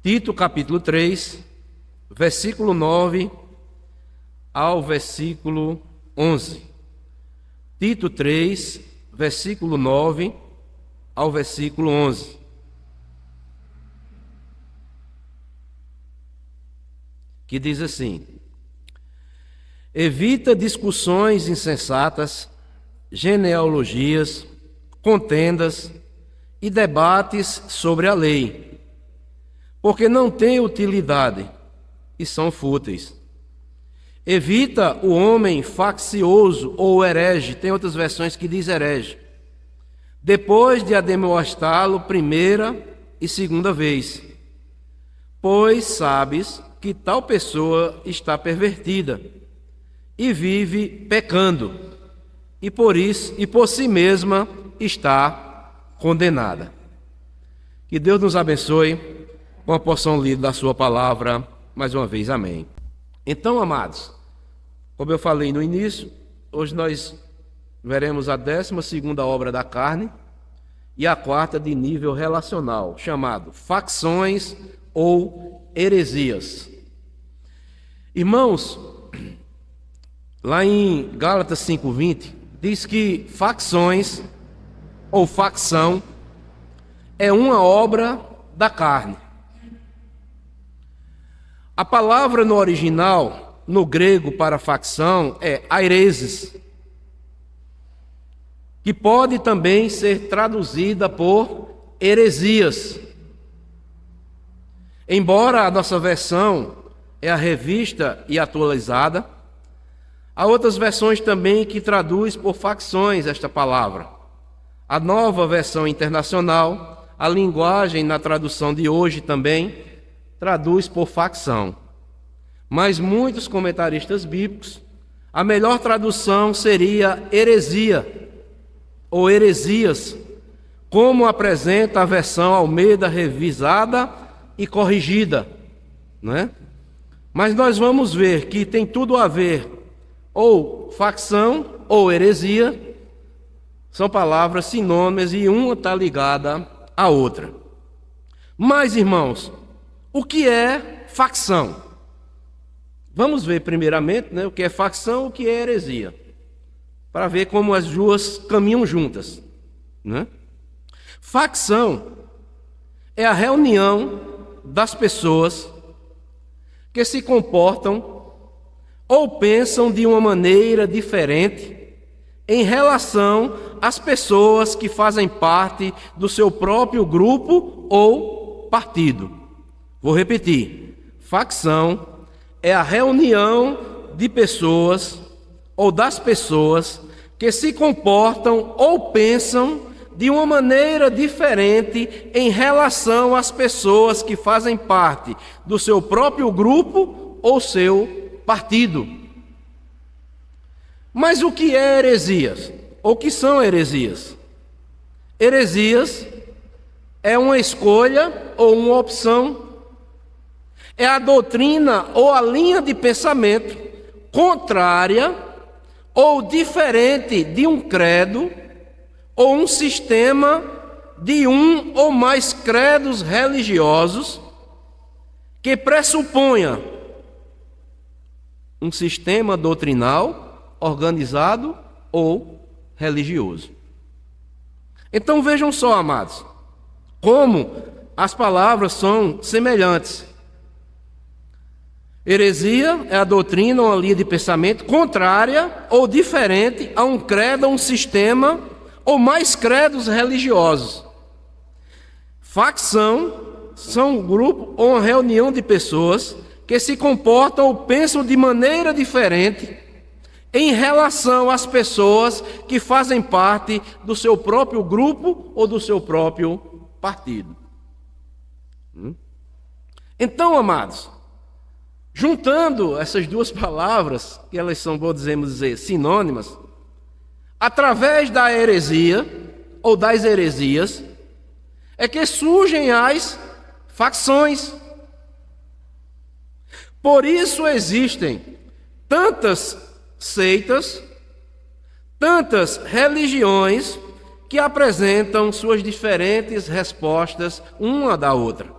Tito capítulo 3, versículo 9 ao versículo 11. Tito 3, versículo 9 ao versículo 11. Que diz assim: evita discussões insensatas, genealogias, contendas e debates sobre a lei, porque não têm utilidade e são fúteis. Evita o homem faccioso ou herege, tem outras versões que diz herege, depois de admoestá-lo primeira e segunda vez, pois sabes que tal pessoa está pervertida e vive pecando, e por si mesma está condenada. Que Deus nos abençoe com a porção lida da sua palavra, mais uma vez, amém. Então, amados, como eu falei no início, hoje nós veremos a 12ª obra da carne e a 4ª de nível relacional, chamado facções ou heresias. Irmãos, lá em Gálatas 5:20, diz que facções ou facção é uma obra da carne. A palavra no original, no grego, para facção é aireses, que pode também ser traduzida por heresias. Embora a nossa versão é a revista e atualizada, há outras versões também que traduz por facções esta palavra. A Nova Versão Internacional, a linguagem na tradução de hoje também, traduz por facção. Mas muitos comentaristas bíblicos, a melhor tradução seria heresia ou heresias, como apresenta a versão Almeida revisada e corrigida, não é? Mas nós vamos ver que tem tudo a ver, ou facção ou heresia, são palavras sinônimas e uma está ligada à outra. Mas, irmãos, o que é facção? Vamos ver primeiramente, o que é facção e o que é heresia, para ver como as duas caminham juntas, né? Facção é a reunião das pessoas que se comportam ou pensam de uma maneira diferente em relação às pessoas que fazem parte do seu próprio grupo ou partido. Vou repetir: facção é a reunião de pessoas ou das pessoas que se comportam ou pensam de uma maneira diferente em relação às pessoas que fazem parte do seu próprio grupo ou seu partido. Mas o que é heresias? Ou o que são heresias? Heresias é uma escolha ou uma opção, é a doutrina ou a linha de pensamento contrária ou diferente de um credo ou um sistema de um ou mais credos religiosos que pressuponha um sistema doutrinal, organizado ou religioso. Então vejam só, amados, como as palavras são semelhantes. Heresia é a doutrina ou a linha de pensamento contrária ou diferente a um credo, um sistema ou mais credos religiosos. Facção são um grupo ou uma reunião de pessoas que se comportam ou pensam de maneira diferente em relação às pessoas que fazem parte do seu próprio grupo ou do seu próprio partido. Então, amados, juntando essas duas palavras, que elas são, podemos dizer, sinônimas, através da heresia, ou das heresias, é que surgem as facções. Por isso existem tantas seitas, tantas religiões que apresentam suas diferentes respostas uma da outra.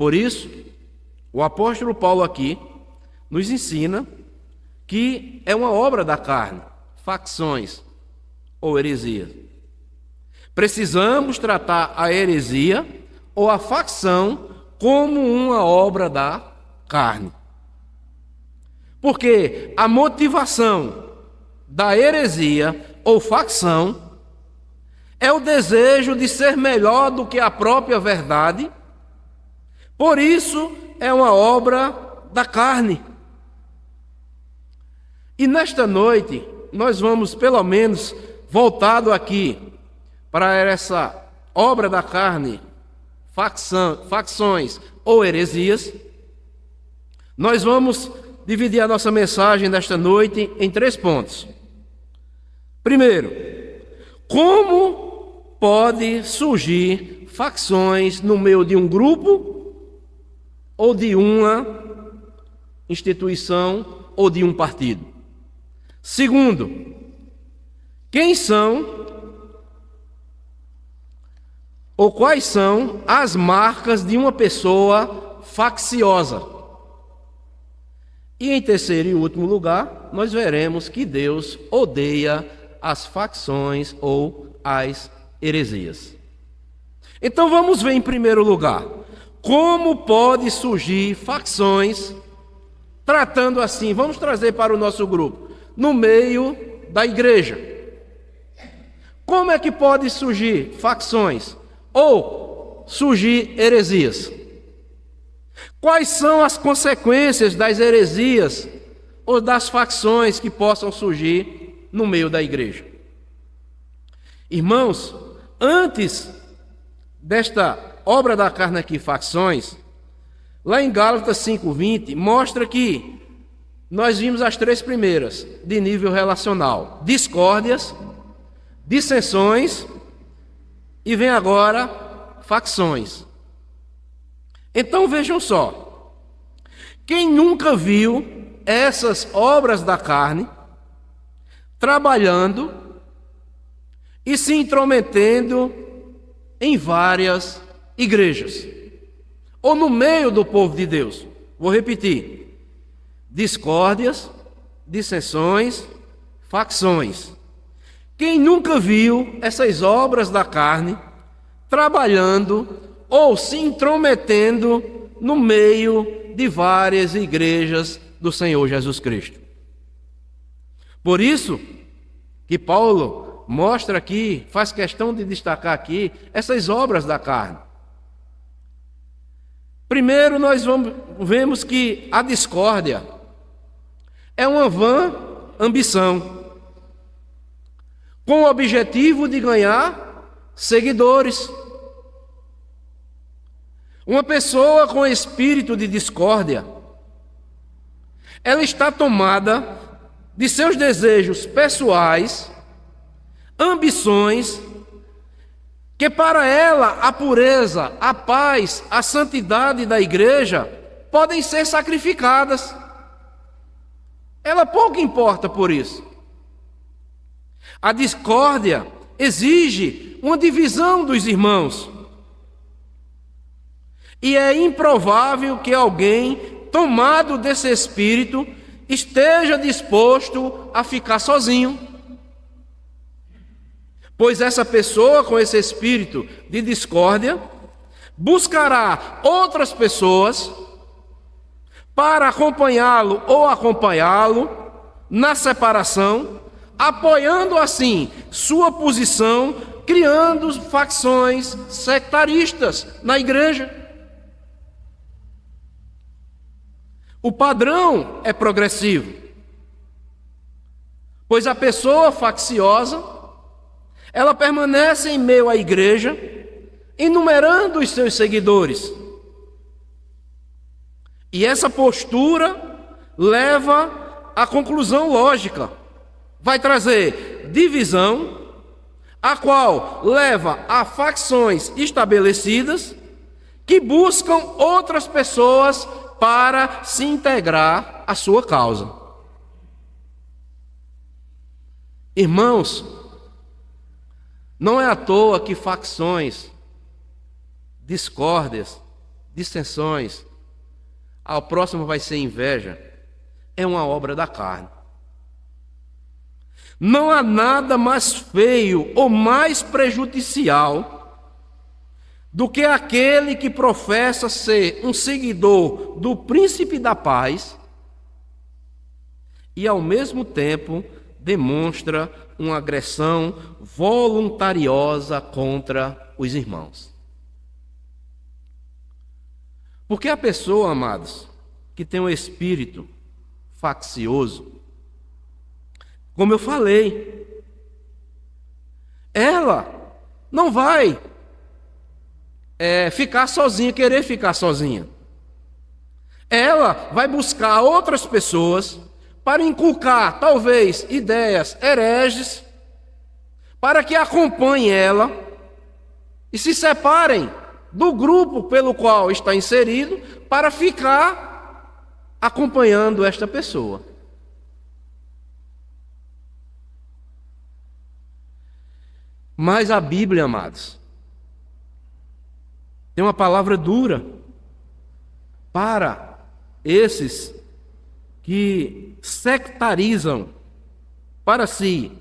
Por isso, o apóstolo Paulo aqui nos ensina que é uma obra da carne, facções ou heresias. Precisamos tratar a heresia ou a facção como uma obra da carne. Porque a motivação da heresia ou facção é o desejo de ser melhor do que a própria verdade. Por isso, é uma obra da carne. E nesta noite, nós vamos, pelo menos, voltado aqui para essa obra da carne, facções ou heresias, nós vamos dividir a nossa mensagem desta noite em 3 pontos. Primeiro, como pode surgir facções no meio de um grupo ou de uma instituição ou de um partido? Segundo, quem são ou quais são as marcas de uma pessoa facciosa? E em terceiro e último lugar, nós veremos que Deus odeia as facções ou as heresias. Então vamos ver em primeiro lugar, como pode surgir facções, tratando assim, vamos trazer para o nosso grupo, no meio da igreja. Como é que pode surgir facções ou surgir heresias? Quais são as consequências das heresias ou das facções que possam surgir no meio da igreja? Irmãos, antes desta obra da carne aqui, facções, lá em Gálatas 5:20, mostra que nós vimos as 3 primeiras de nível relacional: discórdias, dissensões e vem agora facções. Então vejam só, quem nunca viu essas obras da carne trabalhando e se intrometendo em várias igrejas ou no meio do povo de Deus? Vou repetir: discórdias, dissensões, facções. Quem nunca viu essas obras da carne trabalhando ou se intrometendo no meio de várias igrejas do Senhor Jesus Cristo? Por isso que Paulo mostra aqui, faz questão de destacar aqui, essas obras da carne. Primeiro, nós vemos que a discórdia é uma vã ambição, com o objetivo de ganhar seguidores. Uma pessoa com espírito de discórdia, ela está tomada de seus desejos pessoais, ambições, que para ela a pureza, a paz, a santidade da igreja podem ser sacrificadas. Ela pouco importa por isso. A discórdia exige uma divisão dos irmãos. E é improvável que alguém tomado desse espírito esteja disposto a ficar sozinho. Pois essa pessoa com esse espírito de discórdia buscará outras pessoas para acompanhá-lo ou acompanhá-lo na separação, apoiando assim sua posição, criando facções sectaristas na igreja. O padrão é progressivo, pois a pessoa facciosa, ela permanece em meio à igreja, enumerando os seus seguidores. E essa postura leva à conclusão lógica. Vai trazer divisão, a qual leva a facções estabelecidas que buscam outras pessoas para se integrar à sua causa. Irmãos, não é à toa que facções, discórdias, dissensões, a próxima vai ser inveja, é uma obra da carne. Não há nada mais feio ou mais prejudicial do que aquele que professa ser um seguidor do príncipe da paz e, ao mesmo tempo, demonstra uma agressão voluntariosa contra os irmãos. Porque a pessoa, amados, que tem um espírito faccioso, como eu falei, ela não vai ficar sozinha, querer ficar sozinha. Ela vai buscar outras pessoas para inculcar, talvez, ideias hereges, para que acompanhem ela e se separem do grupo pelo qual está inserido, para ficar acompanhando esta pessoa. Mas a Bíblia, amados, tem uma palavra dura para esses que sectarizam para si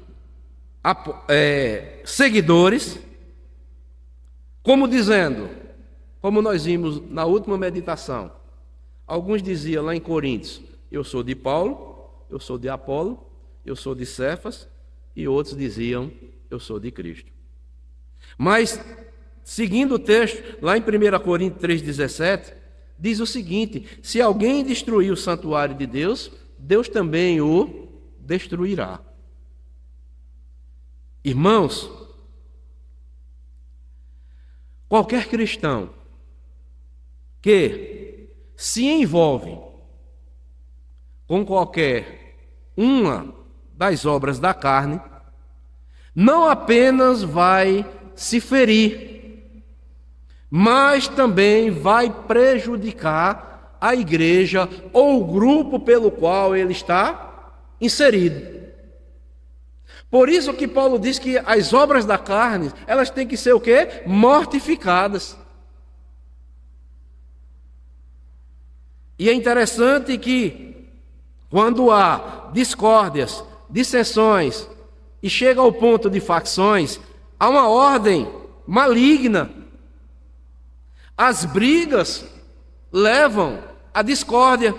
seguidores, como dizendo, como nós vimos na última meditação, alguns diziam lá em Coríntios, eu sou de Paulo, eu sou de Apolo, eu sou de Cefas, e outros diziam, eu sou de Cristo. Mas, seguindo o texto, lá em 1 Coríntios 3,17, diz o seguinte: se alguém destruir o santuário de Deus, Deus também o destruirá. Irmãos, qualquer cristão que se envolve com qualquer uma das obras da carne, não apenas vai se ferir, mas também vai prejudicar a igreja ou o grupo pelo qual ele está inserido. Por isso que Paulo diz que as obras da carne, elas têm que ser o quê? Mortificadas. E é interessante que quando há discórdias, dissensões e chega ao ponto de facções, há uma ordem maligna. As brigas levam à discórdia.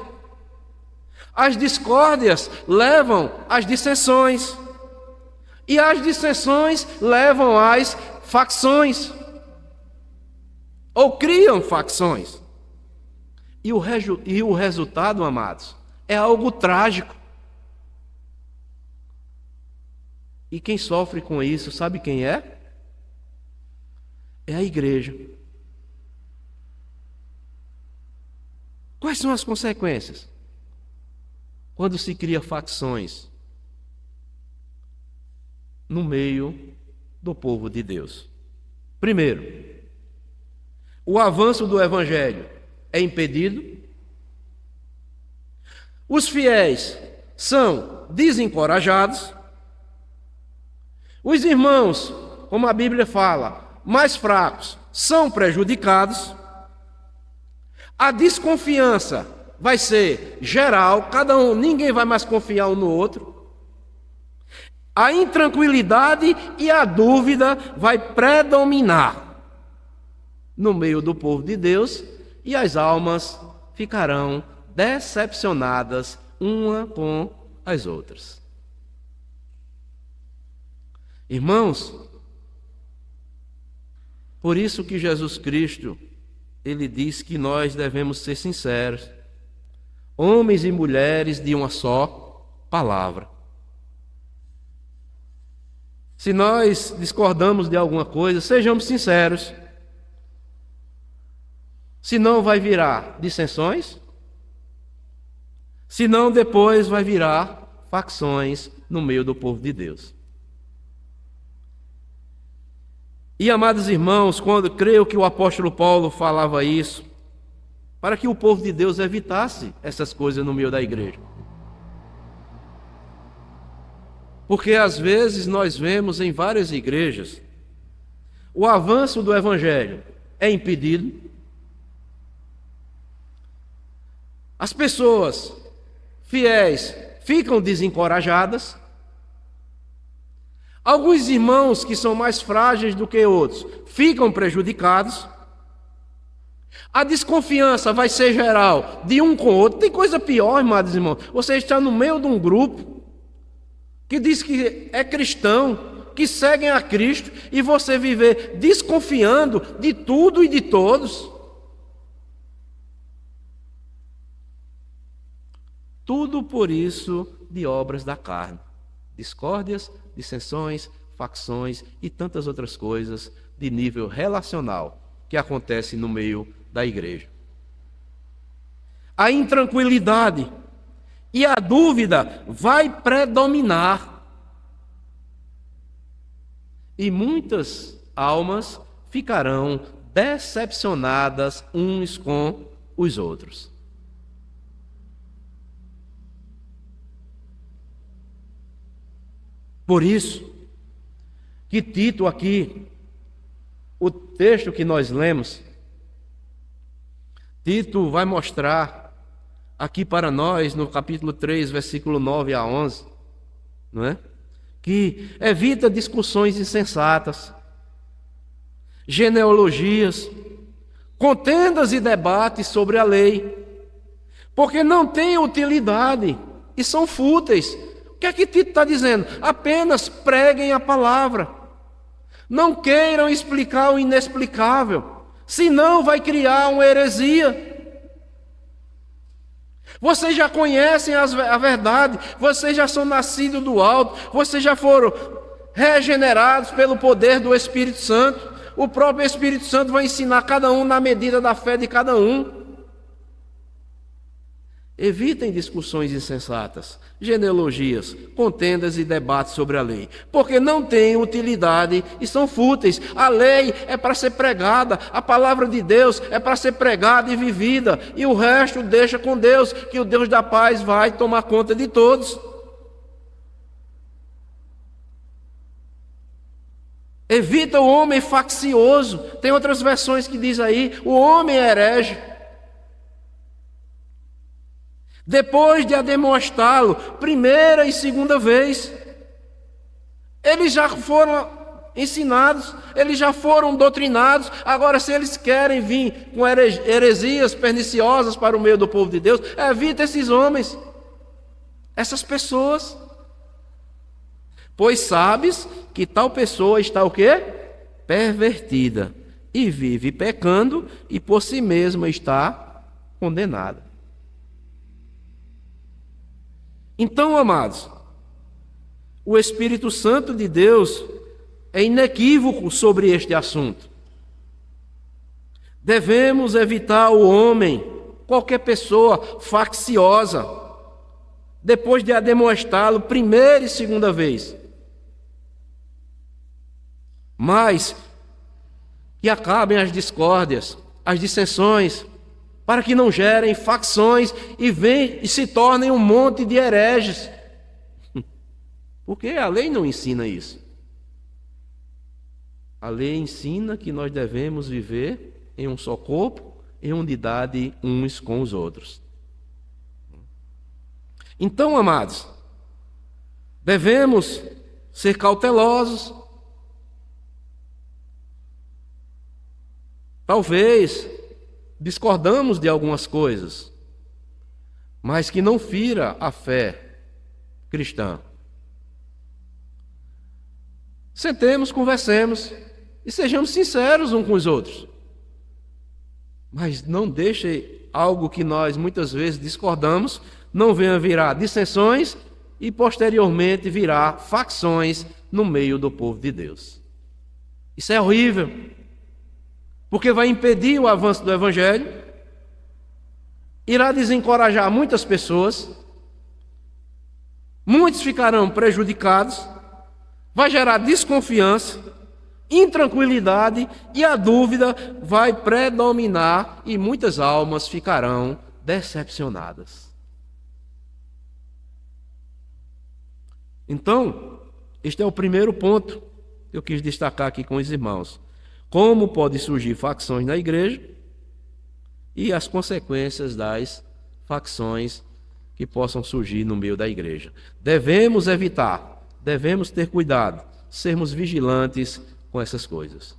As discórdias levam às dissensões. E as dissensões levam às facções. Ou criam facções. E o resultado, amados, é algo trágico. E quem sofre com isso, sabe quem é? É a igreja. Quais são as consequências? Quando se cria facções no meio do povo de Deus. Primeiro, o avanço do evangelho é impedido. Os fiéis são desencorajados. Os irmãos, como a Bíblia fala, mais fracos, são prejudicados. A desconfiança vai ser geral, ninguém vai mais confiar um no outro. A intranquilidade e a dúvida vai predominar no meio do povo de Deus e as almas ficarão decepcionadas uma com as outras. Irmãos, por isso que Jesus Cristo, ele diz que nós devemos ser sinceros, homens e mulheres de uma só palavra. Se nós discordamos de alguma coisa, sejamos sinceros. Senão vai virar dissensões, senão depois vai virar facções no meio do povo de Deus. E, amados irmãos, creio que o apóstolo Paulo falava isso, para que o povo de Deus evitasse essas coisas no meio da igreja. Porque às vezes nós vemos em várias igrejas o avanço do evangelho é impedido, As pessoas fiéis ficam desencorajadas. Alguns irmãos que são mais frágeis do que outros ficam prejudicados. A desconfiança vai ser geral de um com o outro. Tem coisa pior, amados irmãos. Você está no meio de um grupo que diz que é cristão, que seguem a Cristo, e você viver desconfiando de tudo e de todos. Tudo por isso de obras da carne. Discórdias, dissensões, facções e tantas outras coisas de nível relacional que acontecem no meio da igreja. A intranquilidade e a dúvida vai predominar. E muitas almas ficarão decepcionadas uns com os outros. Por isso que Tito aqui, o texto que nós lemos, Tito vai mostrar aqui para nós, no capítulo 3, versículo 9 a 11, não é? Que evita discussões insensatas, genealogias, contendas e debates sobre a lei, porque não têm utilidade e são fúteis. O que é que Tito está dizendo? Apenas preguem a palavra. Não queiram explicar o inexplicável, senão vai criar uma heresia. Vocês já conhecem a verdade, vocês já são nascidos do alto, vocês já foram regenerados pelo poder do Espírito Santo. O próprio Espírito Santo vai ensinar cada um na medida da fé de cada um. Evitem discussões insensatas, genealogias, contendas e debates sobre a lei, porque não têm utilidade e são fúteis. A lei é para ser pregada, a palavra de Deus é para ser pregada e vivida, e o resto deixa com Deus, que o Deus da paz vai tomar conta de todos. Evita o homem faccioso. Tem outras versões que diz aí, o homem é herege. Depois de demonstrá-lo, primeira e segunda vez, eles já foram ensinados, eles já foram doutrinados. Agora, se eles querem vir com heresias perniciosas para o meio do povo de Deus, evita esses homens, essas pessoas. Pois sabes que tal pessoa está o quê? Pervertida, e vive pecando, e por si mesma está condenada. Então, amados, o Espírito Santo de Deus é inequívoco sobre este assunto. Devemos evitar o homem, qualquer pessoa facciosa, depois de demonstrá-lo primeira e segunda vez. Mas que acabem as discórdias, as dissensões, para que não gerem facções e se tornem um monte de hereges. Porque a lei não ensina isso. A lei ensina que nós devemos viver em um só corpo, em unidade uns com os outros. Então, amados, devemos ser cautelosos. Talvez discordamos de algumas coisas, mas que não fira a fé cristã. Sentemos, conversemos e sejamos sinceros uns com os outros. Mas não deixe algo que nós muitas vezes discordamos, não venha virar dissensões e posteriormente virar facções no meio do povo de Deus. Isso é horrível, porque vai impedir o avanço do Evangelho, irá desencorajar muitas pessoas, muitos ficarão prejudicados, vai gerar desconfiança, intranquilidade, e a dúvida vai predominar e muitas almas ficarão decepcionadas. Então, este é o primeiro ponto que eu quis destacar aqui com os irmãos. Como podem surgir facções na igreja e as consequências das facções que possam surgir no meio da igreja. Devemos evitar, devemos ter cuidado, sermos vigilantes com essas coisas.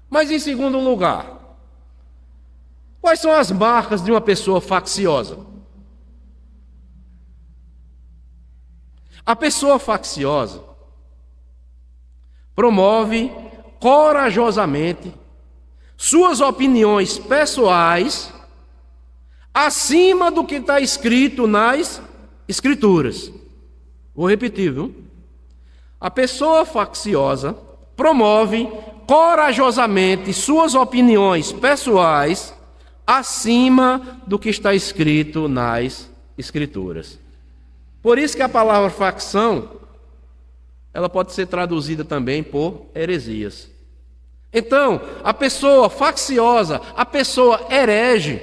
Mas em segundo lugar, quais são as marcas de uma pessoa facciosa? A pessoa facciosa promove corajosamente suas opiniões pessoais acima do que está escrito nas Escrituras. Vou repetir, viu? A pessoa facciosa promove corajosamente suas opiniões pessoais acima do que está escrito nas Escrituras. Por isso que a palavra facção, ela pode ser traduzida também por heresias. Então, a pessoa facciosa, a pessoa herege,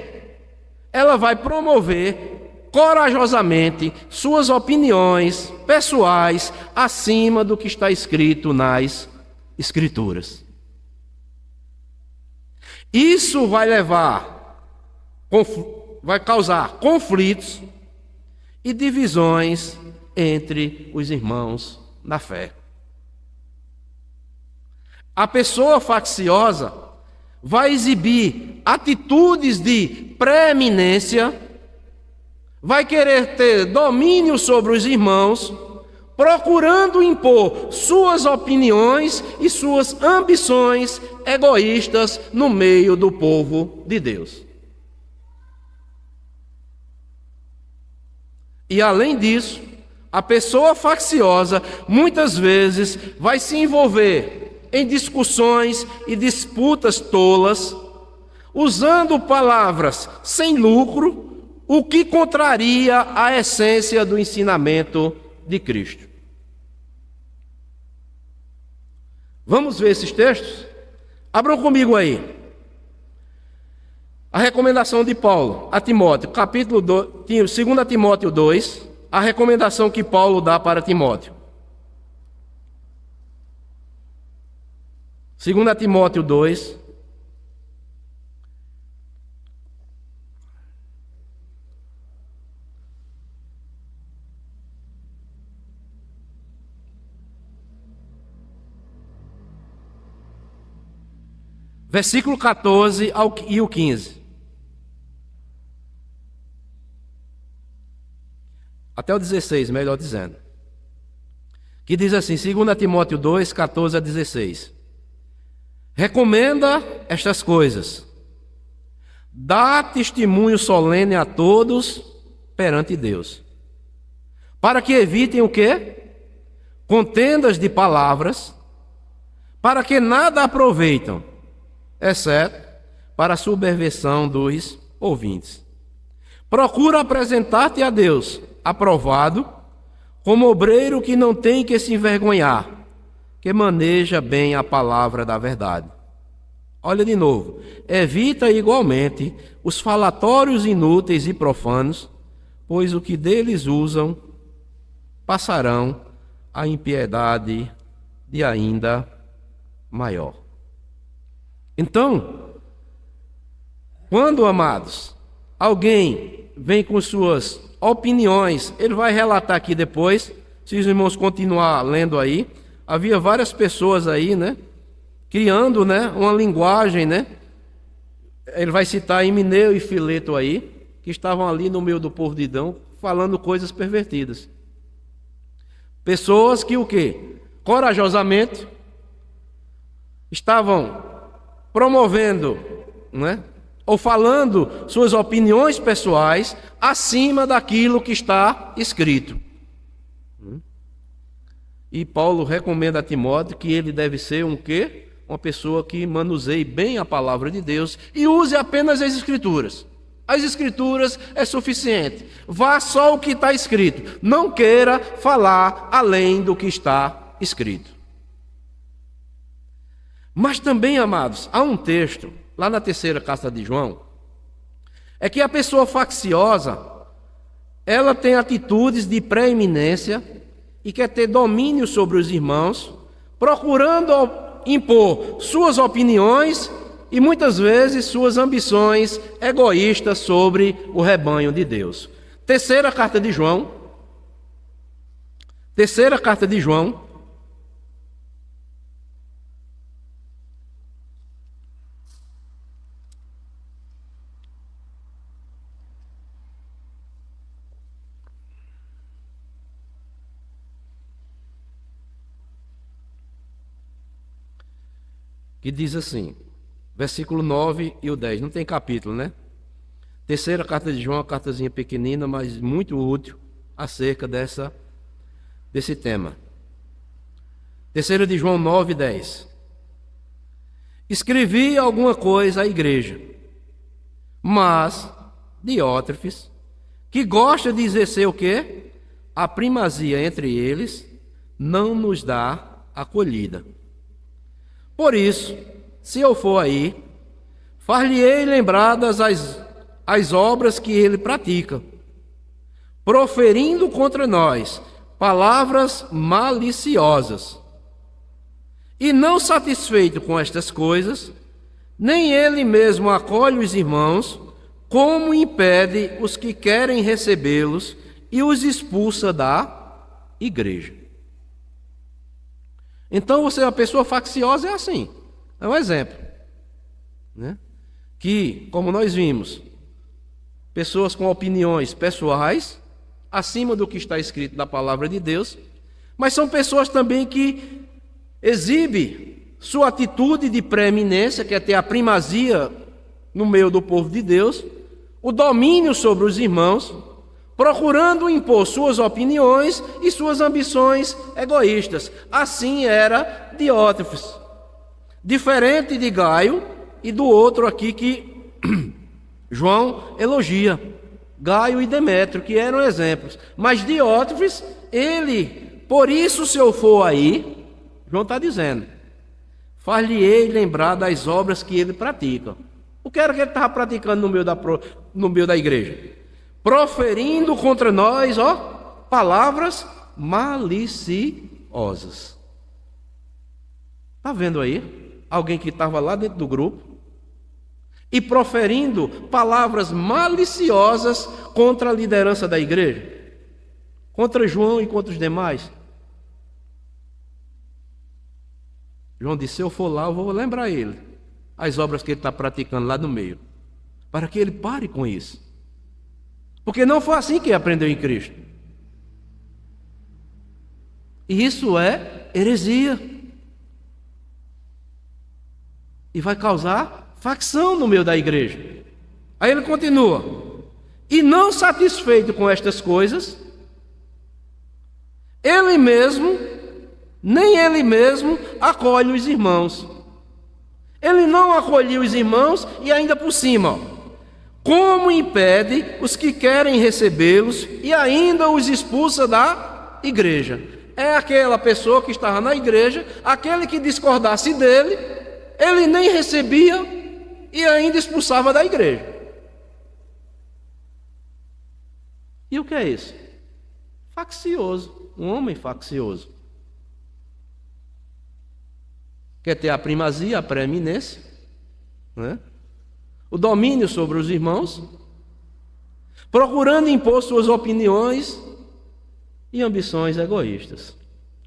ela vai promover corajosamente suas opiniões pessoais acima do que está escrito nas Escrituras. Isso vai causar conflitos e divisões entre os irmãos na fé. A pessoa facciosa vai exibir atitudes de preeminência, vai querer ter domínio sobre os irmãos, procurando impor suas opiniões e suas ambições egoístas no meio do povo de Deus. E além disso, a pessoa facciosa muitas vezes vai se envolver em discussões e disputas tolas, usando palavras sem lucro, o que contraria a essência do ensinamento de Cristo. Vamos ver esses textos? Abram comigo aí. A recomendação de Paulo a Timóteo, capítulo 2, 2 Timóteo 2, a recomendação que Paulo dá para Timóteo. 2 Timóteo 2, versículo 14 e o 15. Até o 16, melhor dizendo. Que diz assim, 2 Timóteo 2, 14 a 16. Recomenda estas coisas. Dá testemunho solene a todos perante Deus. Para que evitem o quê? Contendas de palavras, para que nada aproveitam, exceto para a subversão dos ouvintes. Procura apresentar-te a Deus aprovado, como obreiro que não tem que se envergonhar, que maneja bem a palavra da verdade. Olha de novo. Evita igualmente os falatórios inúteis e profanos, pois o que deles usam passarão a impiedade de ainda maior. Então, quando, amados, alguém vem com suas opiniões, ele vai relatar aqui depois, se os irmãos continuar lendo aí, havia várias pessoas aí, né, criando, né, uma linguagem, né, ele vai citar Himeneu e Fileto aí, que estavam ali no meio do povo de Adão, falando coisas pervertidas. Pessoas que o quê? Corajosamente estavam promovendo, né, ou falando suas opiniões pessoais acima daquilo que está escrito. E Paulo recomenda a Timóteo que ele deve ser um quê? Uma pessoa que manuseie bem a palavra de Deus e use apenas as Escrituras. As Escrituras é suficiente. Vá só o que está escrito. Não queira falar além do que está escrito. Mas também, amados, há um texto lá na 3ª carta de João, é que a pessoa facciosa, ela tem atitudes de preeminência e quer ter domínio sobre os irmãos, procurando impor suas opiniões e muitas vezes suas ambições egoístas sobre o rebanho de Deus. Terceira carta de João, que diz assim, versículo 9 e o 10, não tem capítulo, né? Terceira carta de João, uma cartazinha pequenina, mas muito útil acerca desse tema. Terceira de João 9 e 10. Escrevi alguma coisa à igreja, mas Diótrefes, que gosta de exercer o quê? A primazia entre eles, não nos dá acolhida. Por isso, se eu for aí, far-lhe-ei lembradas as obras que ele pratica, proferindo contra nós palavras maliciosas. E não satisfeito com estas coisas, nem ele mesmo acolhe os irmãos, como impede os que querem recebê-los e os expulsa da igreja. Então, você, uma pessoa facciosa é assim. É um exemplo, né? Que, como nós vimos, pessoas com opiniões pessoais, acima do que está escrito na palavra de Deus, mas são pessoas também que exibem sua atitude de preeminência, que é ter a primazia no meio do povo de Deus, o domínio sobre os irmãos, procurando impor suas opiniões e suas ambições egoístas. Assim era Diótrefes. Diferente de Gaio e do outro aqui que João elogia, Gaio e Demétrio, que eram exemplos. Mas Diótrefes, ele, por isso se eu for aí, João está dizendo, far-lhe-ei lembrar das obras que ele pratica. O que era que ele estava praticando no meio da igreja? Proferindo contra nós, palavras maliciosas. Está vendo aí? Alguém que estava lá dentro do grupo e proferindo palavras maliciosas contra a liderança da igreja, contra João e contra os demais. João disse, se eu for lá, eu vou lembrar ele as obras que ele está praticando lá no meio, para que ele pare com isso. Porque não foi assim que ele aprendeu em Cristo. E isso é heresia. E vai causar facção no meio da igreja. Aí ele continua. E não satisfeito com estas coisas, nem ele mesmo acolhe os irmãos. Ele não acolheu os irmãos e ainda por cima, como impede os que querem recebê-los e ainda os expulsa da igreja. É aquela pessoa que estava na igreja, aquele que discordasse dele, ele nem recebia e ainda expulsava da igreja. E o que é isso? Faccioso, um homem faccioso. Quer ter a primazia, a preeminência, né? O domínio sobre os irmãos, procurando impor suas opiniões e ambições egoístas.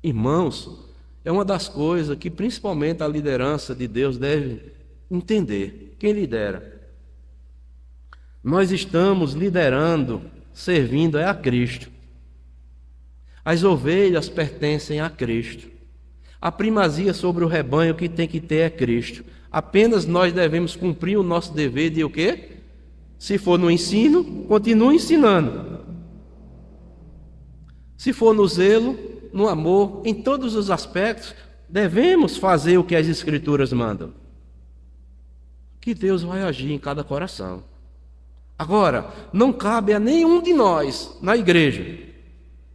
Irmãos, é uma das coisas que principalmente a liderança de Deus deve entender. Quem lidera? Nós estamos liderando, servindo a Cristo. As ovelhas pertencem a Cristo. A primazia sobre o rebanho que tem que ter é Cristo. Apenas nós devemos cumprir o nosso dever de o quê? Se for no ensino, continue ensinando. Se for no zelo, no amor, em todos os aspectos, devemos fazer o que as Escrituras mandam. Que Deus vai agir em cada coração. Agora, não cabe a nenhum de nós, na igreja,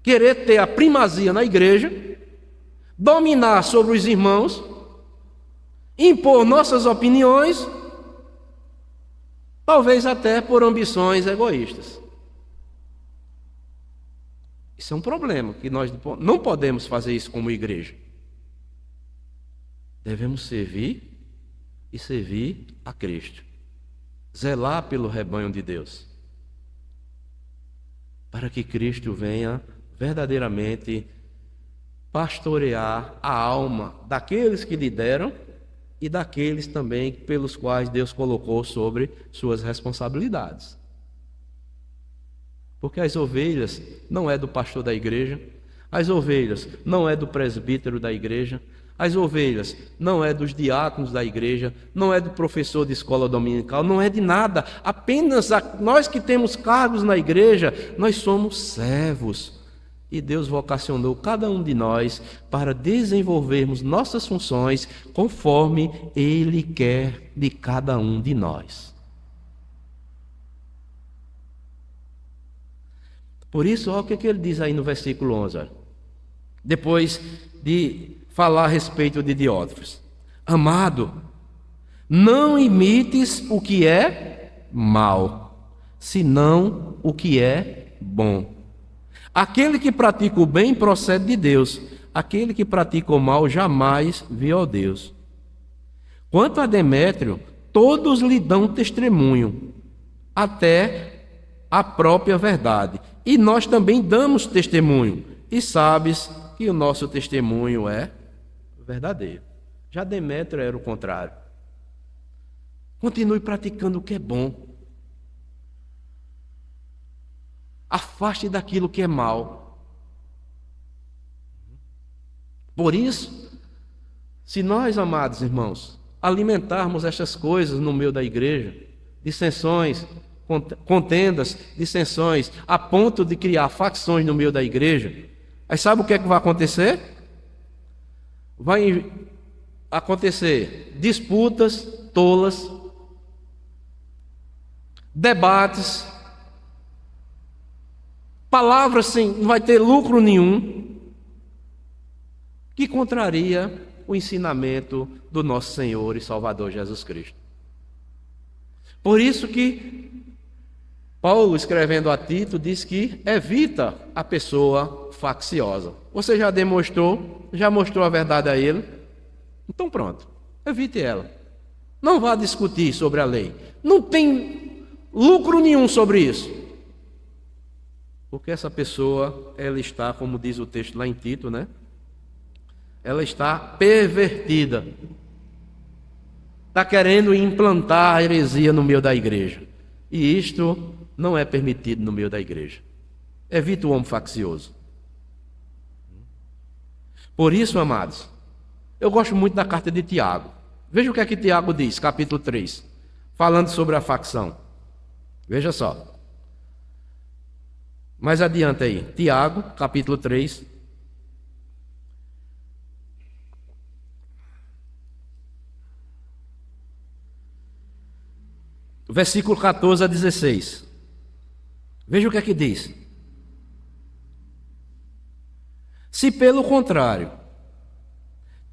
querer ter a primazia na igreja, dominar sobre os irmãos, impor nossas opiniões, talvez até por ambições egoístas. Isso é um problema, que nós não podemos fazer isso como igreja. Devemos servir e servir a Cristo. Zelar pelo rebanho de Deus, para que Cristo venha verdadeiramente pastorear a alma daqueles que lideram e daqueles também pelos quais Deus colocou sobre suas responsabilidades. Porque as ovelhas não é do pastor da igreja, as ovelhas não é do presbítero da igreja, as ovelhas não é dos diáconos da igreja, não é do professor de escola dominical, não é de nada. Apenas nós que temos cargos na igreja, nós somos servos. E Deus vocacionou cada um de nós para desenvolvermos nossas funções conforme Ele quer de cada um de nós. Por isso, olha o que ele diz aí no versículo 11. Olha. Depois de falar a respeito de Diótrefes. Amado, não imites o que é mal, senão o que é bom. Aquele que pratica o bem procede de Deus, aquele que pratica o mal jamais viu a Deus. Quanto a Demétrio, todos lhe dão testemunho, até a própria verdade. E nós também damos testemunho, e sabes que o nosso testemunho é verdadeiro. Já Demétrio era o contrário. Continue praticando o que é bom. Afaste daquilo que é mal. Por isso, se nós, amados irmãos, alimentarmos estas coisas no meio da igreja, dissensões, contendas, dissensões, a ponto de criar facções no meio da igreja, aí sabe o que é que vai acontecer? Vai acontecer disputas tolas, debates, palavras sem, não vai ter lucro nenhum, que contraria o ensinamento do nosso Senhor e Salvador Jesus Cristo. Por isso que Paulo, escrevendo a Tito, diz que evita a pessoa facciosa. Você já mostrou a verdade a ele? Então pronto, evite ela. Não vá discutir sobre a lei. Não tem lucro nenhum sobre isso. Porque essa pessoa, ela está, como diz o texto lá em Tito, né? Ela está pervertida. Está querendo implantar a heresia no meio da igreja. E isto não é permitido no meio da igreja. Evite o homem faccioso. Por isso, amados, eu gosto muito da carta de Tiago. Veja o que é que Tiago diz, capítulo 3, falando sobre a facção. Veja só. Mais adiante aí, Tiago, capítulo 3. Versículo 14 a 16. Veja o que é que diz. Se pelo contrário,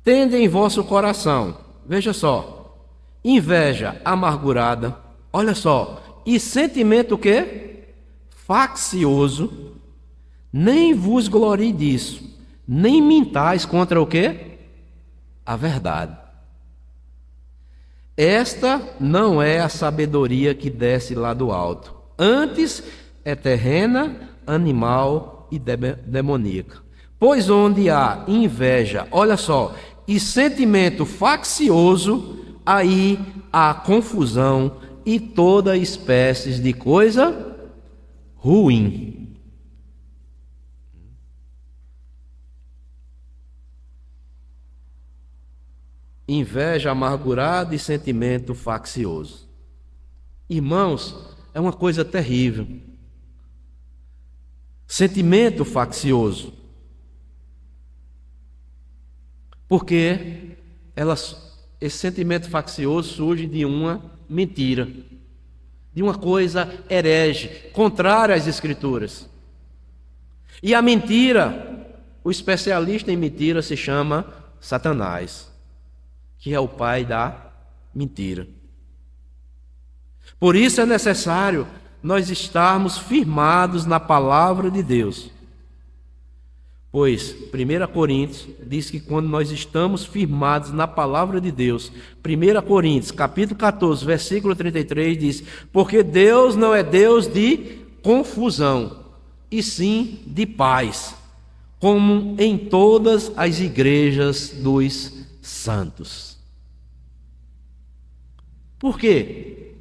tende em vosso coração, veja só, inveja amargurada, olha só, e sentimento o quê? Faccioso, nem vos glorie disso, nem mintais contra o quê? A verdade. Esta não é a sabedoria que desce lá do alto, antes é terrena, animal e demoníaca. Pois onde há inveja, olha só, e sentimento faccioso, aí há confusão e toda espécie de coisa ruim. Inveja amargurada e sentimento faccioso. Irmãos, é uma coisa terrível. Sentimento faccioso. Porque esse sentimento faccioso surge de uma mentira, de uma coisa herege, contrária às Escrituras. E a mentira, o especialista em mentira se chama Satanás, que é o pai da mentira. Por isso é necessário nós estarmos firmados na palavra de Deus, Pois 1 Coríntios diz que quando nós estamos firmados na palavra de Deus, 1 Coríntios, capítulo 14, versículo 33 diz: porque Deus não é Deus de confusão, e sim de paz, como em todas as igrejas dos santos. Por quê?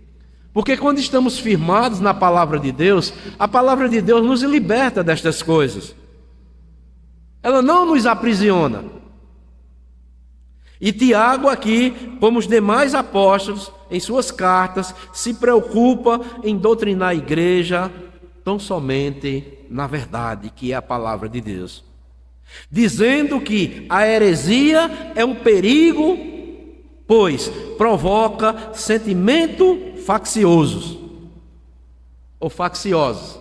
Porque quando estamos firmados na palavra de Deus, a palavra de Deus nos liberta destas coisas. Ela não nos aprisiona. E Tiago aqui, como os demais apóstolos, em suas cartas, se preocupa em doutrinar a igreja tão somente na verdade, que é a palavra de Deus. Dizendo que a heresia é um perigo, pois provoca sentimento facciosos ou facciosos.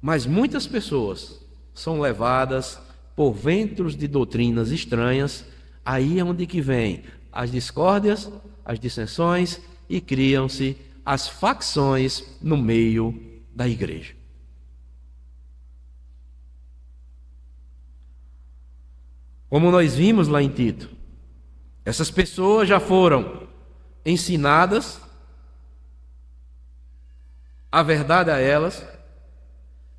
Mas muitas pessoas são levadas por ventos de doutrinas estranhas, aí é onde que vem as discórdias, as dissensões e criam-se as facções no meio da igreja. Como nós vimos lá em Tito, essas pessoas já foram ensinadas a verdade a elas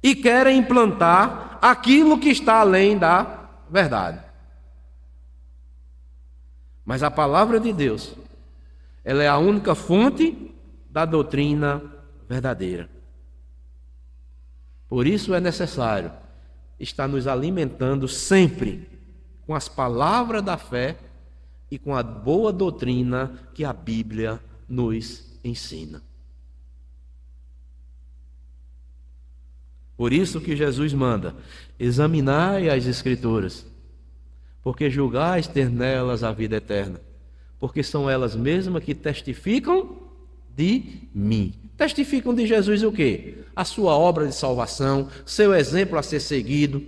e querem implantar aquilo que está além da verdade. Mas a palavra de Deus, ela é a única fonte da doutrina verdadeira. Por isso é necessário estar nos alimentando sempre com as palavras da fé e com a boa doutrina que a Bíblia nos ensina. Por isso que Jesus manda: examinai as Escrituras, porque julgais ter nelas a vida eterna, porque são elas mesmas que testificam de mim. Testificam de Jesus o quê? A sua obra de salvação, seu exemplo a ser seguido,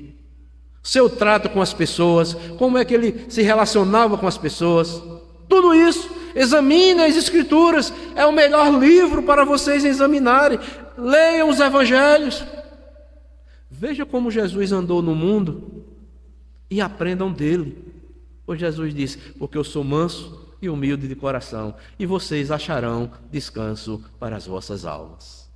seu trato com as pessoas, como é que ele se relacionava com as pessoas. Tudo isso, examine as Escrituras, é o melhor livro para vocês examinarem. Leiam os Evangelhos. Veja como Jesus andou no mundo e aprendam dele. Pois Jesus disse: porque eu sou manso e humilde de coração, e vocês acharão descanso para as vossas almas.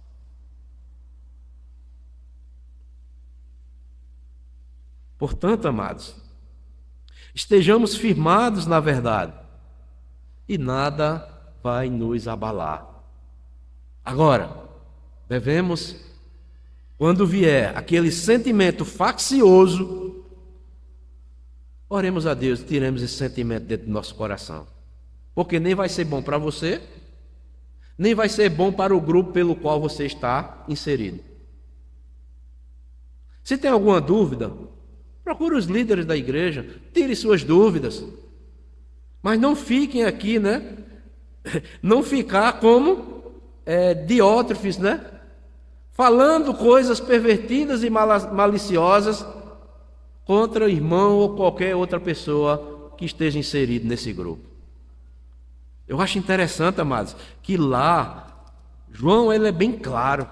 Portanto, amados, estejamos firmados na verdade e nada vai nos abalar. Agora, devemos, quando vier aquele sentimento faccioso, oremos a Deus e tiremos esse sentimento dentro do nosso coração. Porque nem vai ser bom para você, nem vai ser bom para o grupo pelo qual você está inserido. Se tem alguma dúvida, procure os líderes da igreja, tire suas dúvidas. Mas não fiquem aqui, Não ficar como Diótrefes, falando coisas pervertidas e maliciosas contra o irmão ou qualquer outra pessoa que esteja inserido nesse grupo. Eu acho interessante, amados, que lá, João, ele é bem claro,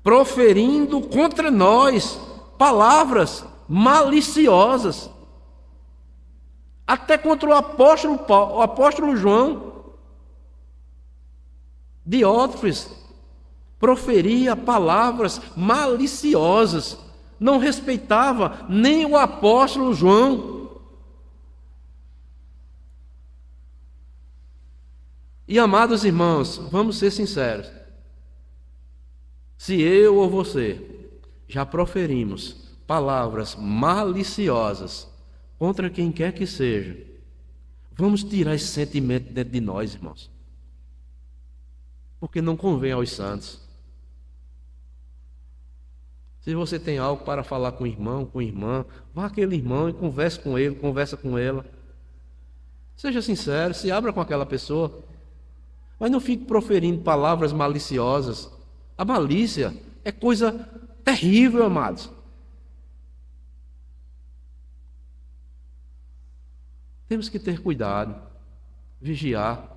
proferindo contra nós palavras maliciosas, até contra o apóstolo João. Diótrefes proferia palavras maliciosas, não respeitava nem o apóstolo João. E, amados irmãos, vamos ser sinceros. Se eu ou você já proferimos palavras maliciosas contra quem quer que seja, vamos tirar esse sentimento dentro de nós, irmãos. Porque não convém aos santos. Se você tem algo para falar com o irmão, com a irmã, vá àquele irmão e converse com ele, conversa com ela. Seja sincero, se abra com aquela pessoa. Mas não fique proferindo palavras maliciosas. A malícia é coisa terrível, amados. Temos que ter cuidado, vigiar.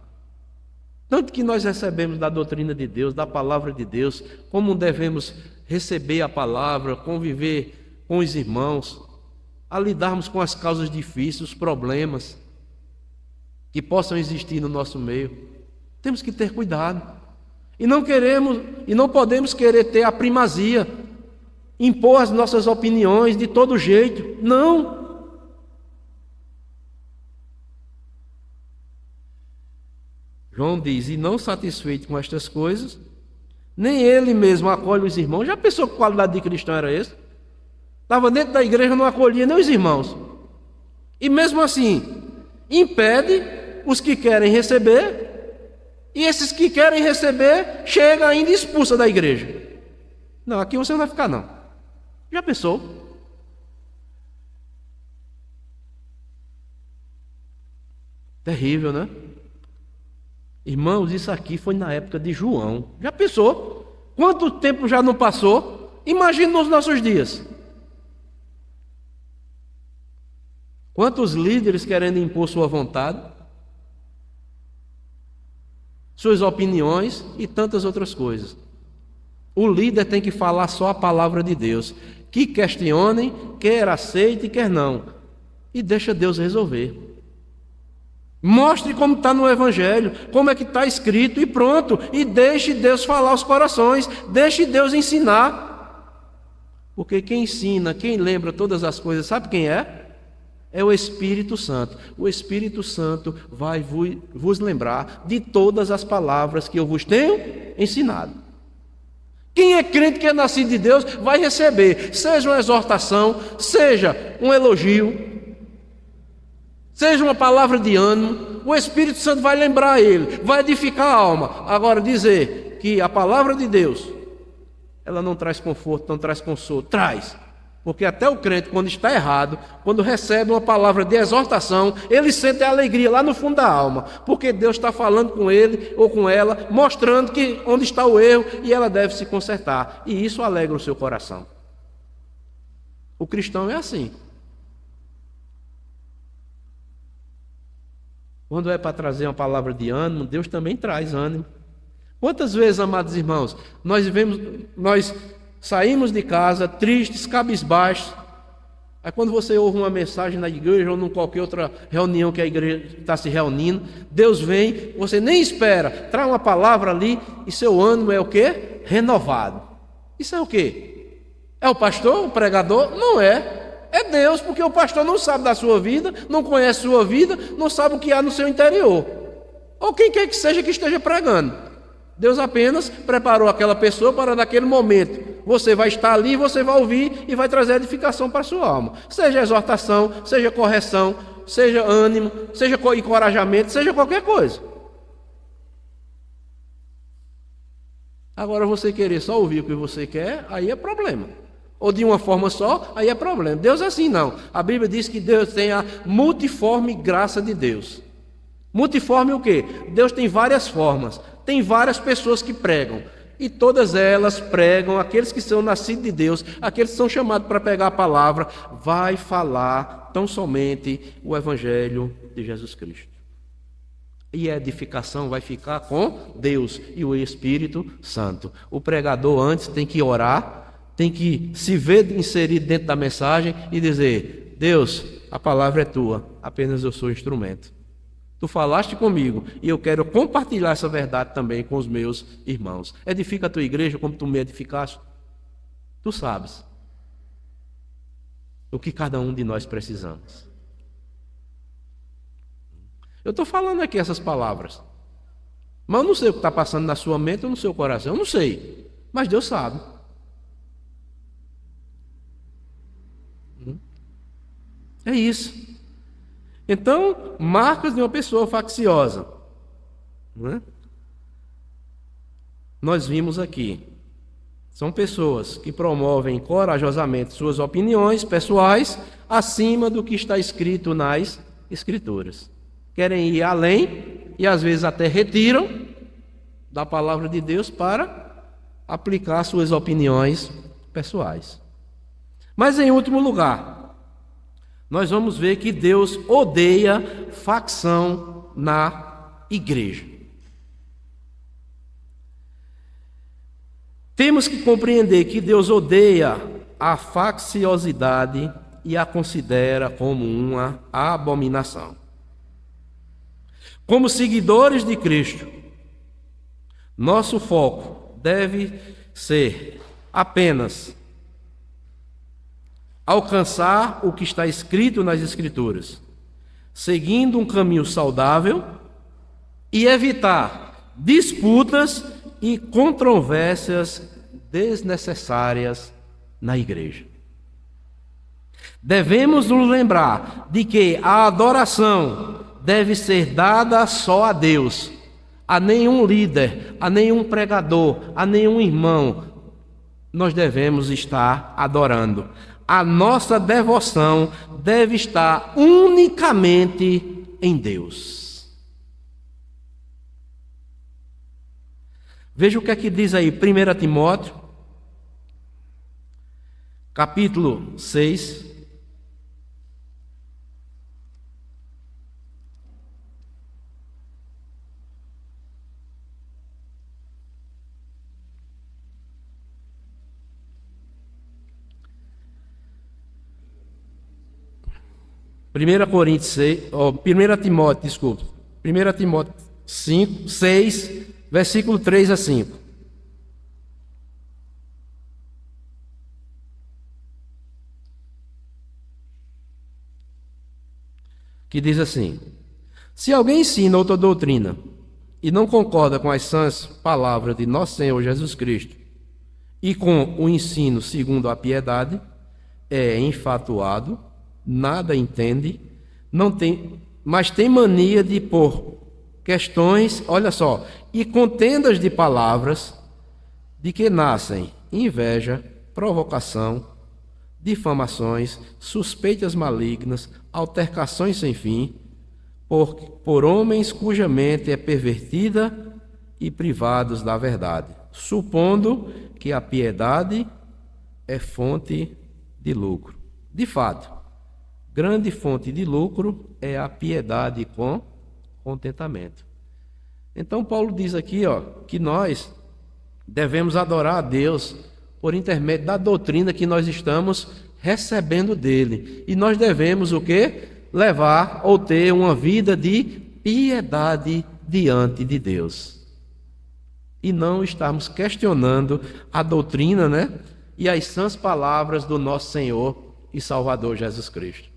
Tanto que nós recebemos da doutrina de Deus, da palavra de Deus, como devemos receber a palavra, conviver com os irmãos, a lidarmos com as causas difíceis, os problemas que possam existir no nosso meio. Temos que ter cuidado. E não podemos querer ter a primazia, impor as nossas opiniões de todo jeito. Não. João diz: e não satisfeito com estas coisas, nem ele mesmo acolhe os irmãos. Já pensou que qualidade de cristão era esse? Estava dentro da igreja, não acolhia nem os irmãos. E mesmo assim, impede os que querem receber, e esses que querem receber, chega ainda e expulsa da igreja. Não, aqui você não vai ficar não. Já pensou? Terrível, né? Irmãos, isso aqui foi na época de João. Já pensou? Quanto tempo já não passou? Imagine nos nossos dias. Quantos líderes querendo impor sua vontade, suas opiniões e tantas outras coisas. O líder tem que falar só a palavra de Deus, que questionem, quer aceite, quer não, e deixa Deus resolver. Mostre como está no Evangelho, como é que está escrito, e pronto, e deixe Deus falar aos corações, deixe Deus ensinar, porque quem ensina, quem lembra todas as coisas, sabe quem é? É o Espírito Santo. O Espírito Santo vai vos lembrar de todas as palavras que eu vos tenho ensinado. Quem é crente, que é nascido de Deus, vai receber, seja uma exortação, seja um elogio, seja uma palavra de ânimo. O Espírito Santo vai lembrar ele, vai edificar a alma. Agora, dizer que a palavra de Deus, ela não traz conforto, não traz consolo, traz. Porque até o crente, quando está errado, quando recebe uma palavra de exortação, ele sente a alegria lá no fundo da alma, porque Deus está falando com ele ou com ela, mostrando que onde está o erro e ela deve se consertar. E isso alegra o seu coração. O cristão é assim. Quando é para trazer uma palavra de ânimo, Deus também traz ânimo. Quantas vezes, amados irmãos, nós saímos de casa tristes, cabisbaixos. Aí quando você ouve uma mensagem na igreja ou em qualquer outra reunião que a igreja está se reunindo, Deus vem, você nem espera, traz uma palavra ali e seu ânimo é o quê? Renovado. Isso é o quê? É o pastor, o pregador? Não é. É Deus, porque o pastor não sabe da sua vida, não conhece sua vida, não sabe o que há no seu interior. Ou quem quer que seja que esteja pregando. Deus apenas preparou aquela pessoa para naquele momento. Você vai estar ali, você vai ouvir e vai trazer edificação para a sua alma. Seja exortação, seja correção, seja ânimo, seja encorajamento, seja qualquer coisa. Agora você querer só ouvir o que você quer, aí é problema. Ou de uma forma só, aí é problema. Deus é assim não. A Bíblia diz que Deus tem a multiforme graça de Deus. Multiforme o quê? Deus tem várias formas. Tem várias pessoas que pregam. E todas elas pregam, aqueles que são nascidos de Deus, aqueles que são chamados para pegar a palavra, vai falar tão somente o Evangelho de Jesus Cristo. E a edificação vai ficar com Deus e o Espírito Santo. O pregador antes tem que orar, tem que se ver inserido dentro da mensagem e dizer: Deus, a palavra é tua, apenas eu sou instrumento. Tu falaste comigo e eu quero compartilhar essa verdade também com os meus irmãos. Edifica a tua igreja como tu me edificaste. Tu sabes o que cada um de nós precisamos. Eu estou falando aqui essas palavras, mas eu não sei o que está passando na sua mente ou no seu coração. Eu não sei, mas Deus sabe. É isso. Então, marcas de uma pessoa facciosa. Não é? Nós vimos aqui. São pessoas que promovem corajosamente suas opiniões pessoais acima do que está escrito nas Escrituras. Querem ir além e às vezes até retiram da palavra de Deus para aplicar suas opiniões pessoais. Mas em último lugar, nós vamos ver que Deus odeia facção na igreja. Temos que compreender que Deus odeia a facciosidade e a considera como uma abominação. Como seguidores de Cristo, nosso foco deve ser apenas alcançar o que está escrito nas Escrituras, seguindo um caminho saudável e evitar disputas e controvérsias desnecessárias na igreja. Devemos nos lembrar de que a adoração deve ser dada só a Deus, a nenhum líder, a nenhum pregador, a nenhum irmão. Nós devemos estar adorando. A nossa devoção deve estar unicamente em Deus. Veja o que é que diz aí 1 Timóteo, capítulo 6. Primeira Timóteo 5, 6, versículo 3 a 5. Que diz assim: se alguém ensina outra doutrina e não concorda com as sãs palavras de nosso Senhor Jesus Cristo e com o ensino segundo a piedade, é enfatuado, nada entende, mas tem mania de pôr questões, olha só, e contendas de palavras, de que nascem inveja, provocação, difamações, suspeitas malignas, altercações sem fim, por homens cuja mente é pervertida e privados da verdade, supondo que a piedade é fonte de lucro. De fato, grande fonte de lucro é a piedade com contentamento. Então Paulo diz aqui, que nós devemos adorar a Deus por intermédio da doutrina que nós estamos recebendo dele. E nós devemos o quê? Levar ou ter uma vida de piedade diante de Deus. E não estarmos questionando a doutrina, e as sãs palavras do nosso Senhor e Salvador Jesus Cristo.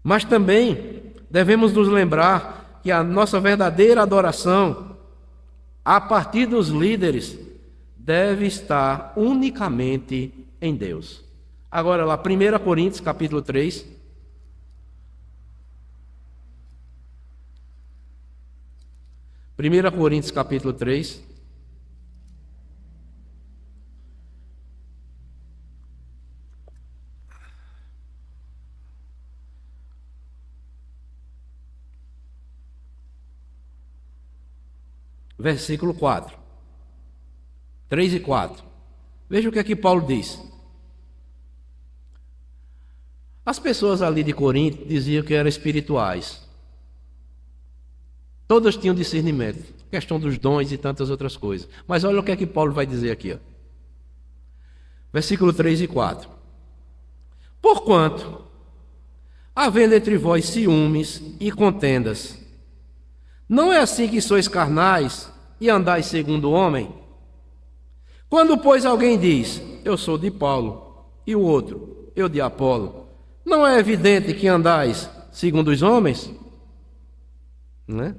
Mas também devemos nos lembrar que a nossa verdadeira adoração, a partir dos líderes, deve estar unicamente em Deus. Agora lá, 1 Coríntios capítulo 3. Primeira Coríntios capítulo 3. Versículo 4. 3 e 4. Veja o que aqui Paulo diz. As pessoas ali de Corinto diziam que eram espirituais. Todas tinham discernimento, questão dos dons e tantas outras coisas. Mas olha o que é que Paulo vai dizer aqui. Versículo 3 e 4. Porquanto, havendo entre vós ciúmes e contendas, não é assim que sois carnais e andais segundo o homem? Quando, pois, alguém diz, eu sou de Paulo, e o outro, eu de Apolo, não é evidente que andais segundo os homens? Não é?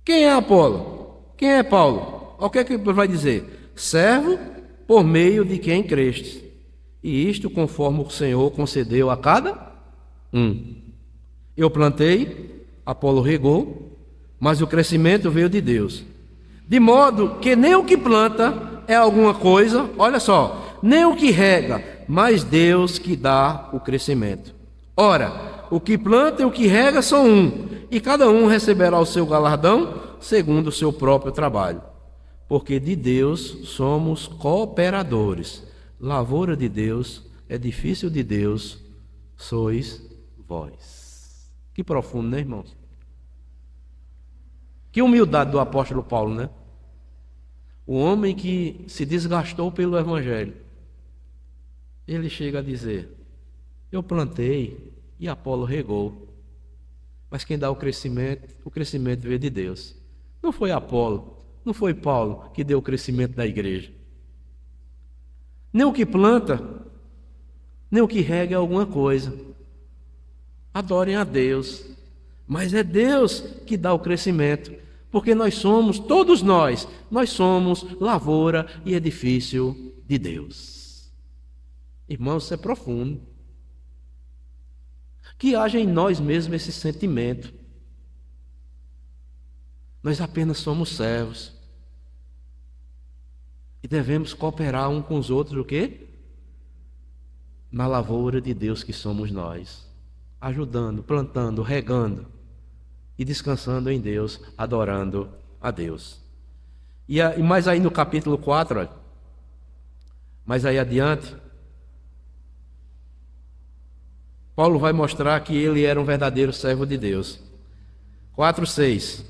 Quem é Apolo? Quem é Paulo? O que é que vai dizer? Servo por meio de quem crestes. E isto conforme o Senhor concedeu a cada um. Eu plantei, Apolo regou, mas o crescimento veio de Deus. De modo que nem o que planta é alguma coisa, olha só, nem o que rega, mas Deus que dá o crescimento. Ora, o que planta e o que rega são um, e cada um receberá o seu galardão segundo o seu próprio trabalho. Porque de Deus somos cooperadores. Lavoura de Deus, edifício de Deus, sois vós. Que profundo, né, irmãos? Que humildade do apóstolo Paulo, né? O homem que se desgastou pelo Evangelho, ele chega a dizer: eu plantei e Apolo regou, mas quem dá o crescimento veio de Deus. Não foi Apolo, não foi Paulo que deu o crescimento da igreja. Nem o que planta, nem o que rega é alguma coisa. Adorem a Deus, mas é Deus que dá o crescimento, porque todos nós somos lavoura e edifício de Deus. Irmãos, isso é profundo. Que haja em nós mesmos esse sentimento. Nós apenas somos servos. E devemos cooperar uns com os outros, o quê? Na lavoura de Deus que somos nós. Ajudando, plantando, regando e descansando em Deus, adorando a Deus. E mais aí no capítulo 4, olha, mais aí adiante, Paulo vai mostrar que ele era um verdadeiro servo de Deus. 4:6.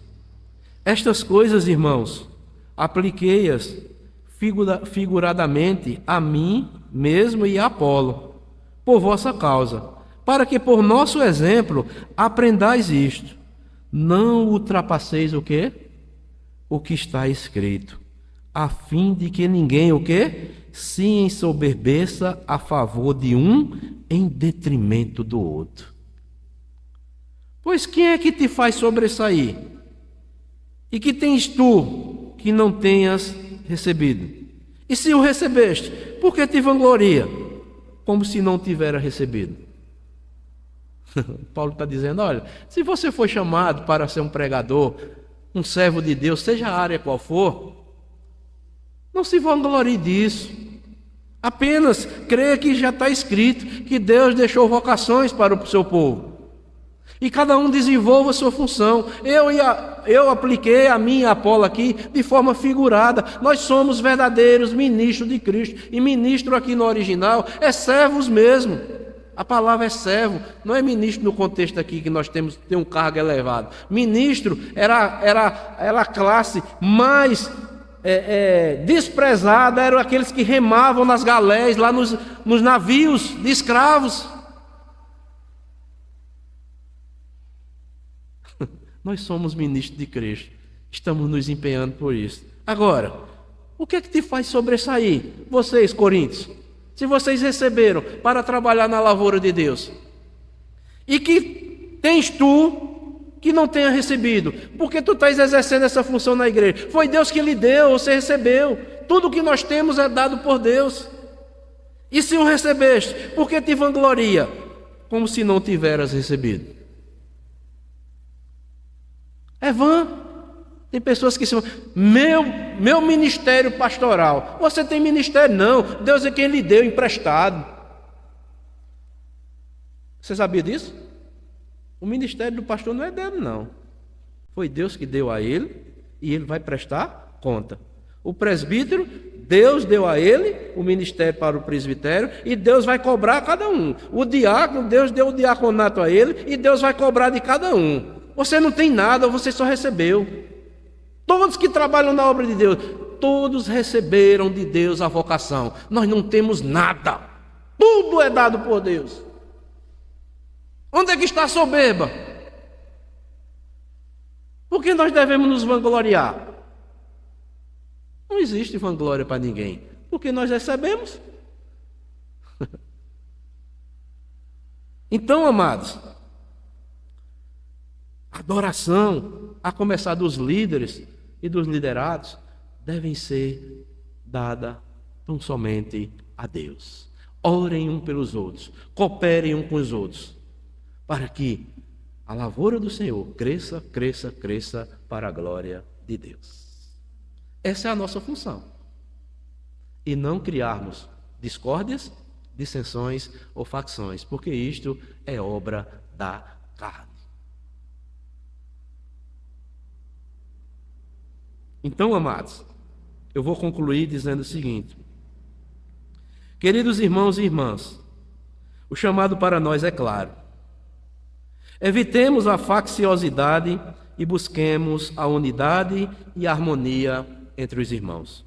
Estas coisas, irmãos, apliquei-as figuradamente a mim mesmo e a Apolo, por vossa causa, para que por nosso exemplo aprendais isto. Não ultrapasseis o quê? O que está escrito, a fim de que ninguém o quê? Se ensoberbeça a favor de um em detrimento do outro. Pois quem é que te faz sobressair? E que tens tu que não tenhas recebido? E se o recebeste, por que te vangloria? Como se não tivera recebido. Paulo está dizendo, olha, se você foi chamado para ser um pregador, um servo de Deus, seja a área qual for, não se vanglorie disso. Apenas creia que já está escrito que Deus deixou vocações para o seu povo. E cada um desenvolva a sua função. Eu apliquei a minha Apolo aqui de forma figurada. Nós somos verdadeiros ministros de Cristo. E ministro aqui no original é servos mesmo. A palavra é servo, não é ministro no contexto aqui que nós temos um cargo elevado. Ministro era a classe mais desprezada, eram aqueles que remavam nas galés, lá nos navios de escravos. Nós somos ministros de Cristo, estamos nos empenhando por isso. Agora, o que é que te faz sobressair, vocês, coríntios? Se vocês receberam para trabalhar na lavoura de Deus, e que tens tu que não tenha recebido, porque tu estás exercendo essa função na igreja, foi Deus que lhe deu, você recebeu, tudo que nós temos é dado por Deus. E se o recebeste, por que te vangloria? Como se não tiveras recebido. É vã. Tem pessoas que dizem, meu ministério pastoral. Você tem ministério? Não. Deus é quem lhe deu emprestado. Você sabia disso? O ministério do pastor não é dele, não. Foi Deus que deu a ele e ele vai prestar conta. O presbítero, Deus deu a ele o ministério para o presbitério e Deus vai cobrar a cada um. O diácono, Deus deu o diaconato a ele e Deus vai cobrar de cada um. Você não tem nada, você só recebeu. Todos que trabalham na obra de Deus, todos receberam de Deus a vocação. Nós não temos nada. Tudo é dado por Deus. Onde é que está a soberba? Por que nós devemos nos vangloriar? Não existe vanglória para ninguém. Porque nós recebemos. Então, amados, a adoração, a começar dos líderes e dos liderados, devem ser dada tão somente a Deus. Orem um pelos outros, cooperem um com os outros, para que a lavoura do Senhor cresça, cresça, cresça para a glória de Deus. Essa é a nossa função. E não criarmos discórdias, dissensões ou facções, porque isto é obra da carne. Então, amados, eu vou concluir dizendo o seguinte: queridos irmãos e irmãs, o chamado para nós é claro. Evitemos a facciosidade e busquemos a unidade e a harmonia entre os irmãos.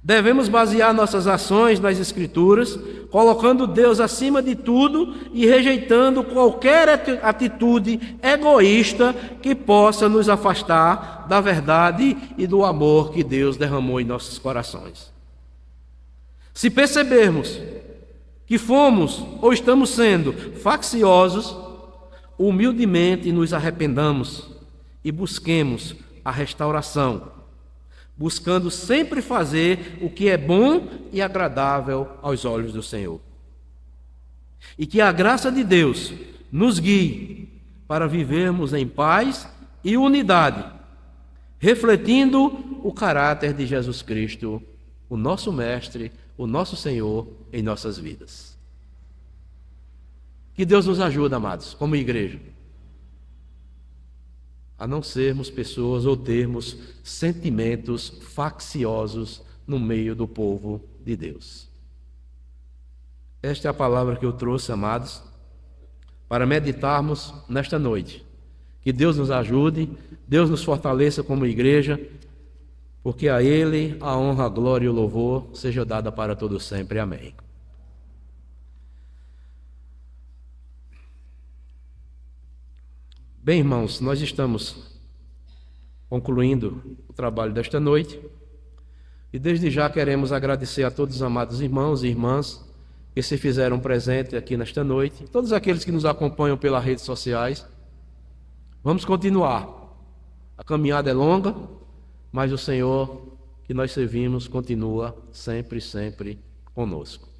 Devemos basear nossas ações nas Escrituras, colocando Deus acima de tudo e rejeitando qualquer atitude egoísta que possa nos afastar da verdade e do amor que Deus derramou em nossos corações. Se percebermos que fomos ou estamos sendo facciosos, humildemente nos arrependamos e busquemos a restauração, buscando sempre fazer o que é bom e agradável aos olhos do Senhor. E que a graça de Deus nos guie para vivermos em paz e unidade, refletindo o caráter de Jesus Cristo, o nosso Mestre, o nosso Senhor em nossas vidas. Que Deus nos ajude, amados, como igreja, a não sermos pessoas ou termos sentimentos facciosos no meio do povo de Deus. Esta é a palavra que eu trouxe, amados, para meditarmos nesta noite. Que Deus nos ajude, Deus nos fortaleça como igreja, porque a Ele a honra, a glória e o louvor seja dada para todos sempre. Amém. Bem, irmãos, nós estamos concluindo o trabalho desta noite e desde já queremos agradecer a todos os amados irmãos e irmãs que se fizeram presente aqui nesta noite, todos aqueles que nos acompanham pelas redes sociais. Vamos continuar. A caminhada é longa, mas o Senhor que nós servimos continua sempre, sempre conosco.